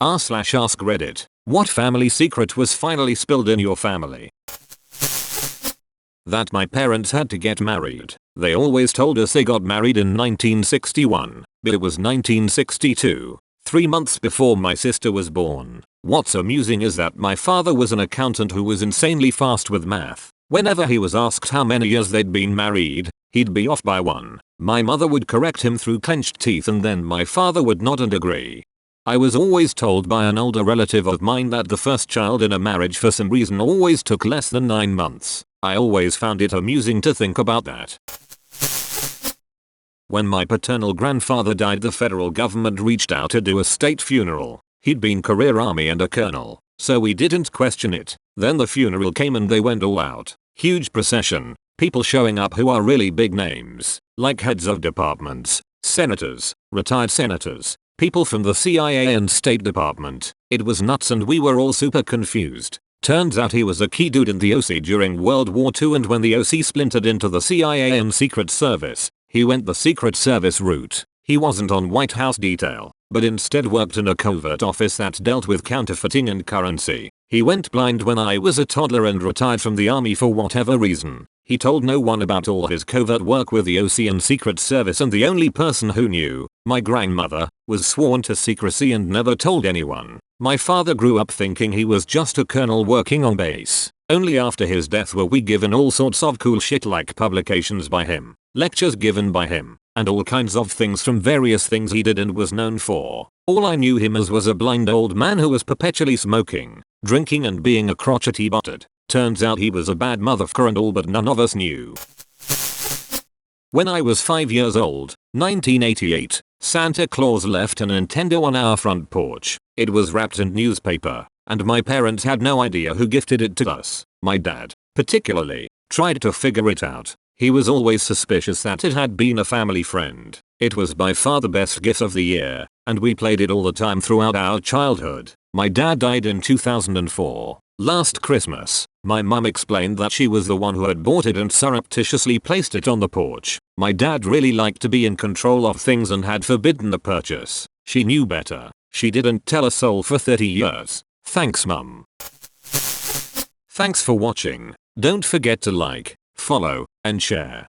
r/AskReddit. What family secret was finally spilled in your family? That my parents had to get married. They always told us they got married in 1961, but it was 1962, 3 months before my sister was born. What's amusing is that my father was an accountant who was insanely fast with math. Whenever he was asked how many years they'd been married, he'd be off by 1. My mother would correct him through clenched teeth and then my father would nod and agree. I was always told by an older relative of mine that the first child in a marriage for some reason always took less than 9 months. I always found it amusing to think about that. When my paternal grandfather died, the federal government reached out to do a state funeral. He'd been career army and a colonel, so we didn't question it. Then the funeral came and they went all out. Huge procession, people showing up who are really big names, like heads of departments, senators, retired senators, people from the CIA and State Department. It was nuts and we were all super confused. Turns out he was a key dude in the OC during World War II, and when the OC splintered into the CIA and Secret Service, he went the Secret Service route. He wasn't on White House detail, but instead worked in a covert office that dealt with counterfeiting and currency. He went blind when I was a toddler and retired from the army for whatever reason. He told no one about all his covert work with the OC and Secret Service, and the only person who knew, my grandmother, was sworn to secrecy and never told anyone. My father grew up thinking he was just a colonel working on base. Only after his death were we given all sorts of cool shit like publications by him, lectures given by him, and all kinds of things from various things he did and was known for. All I knew him as was a blind old man who was perpetually smoking, drinking and being a crotchety bastard. Turns out he was a bad motherfucker and all, but none of us knew. When I was 5 years old, 1988, Santa Claus left a Nintendo on our front porch. It was wrapped in newspaper, and my parents had no idea who gifted it to us. My dad, particularly, tried to figure it out. He was always suspicious that it had been a family friend. It was by far the best gift of the year, and we played it all the time throughout our childhood. My dad died in 2004. Last Christmas, my mum explained that she was the one who had bought it and surreptitiously placed it on the porch. My dad really liked to be in control of things and had forbidden the purchase. She knew better. She didn't tell a soul for 30 years. Thanks, Mum. Thanks for watching. Don't forget to like, follow, and share.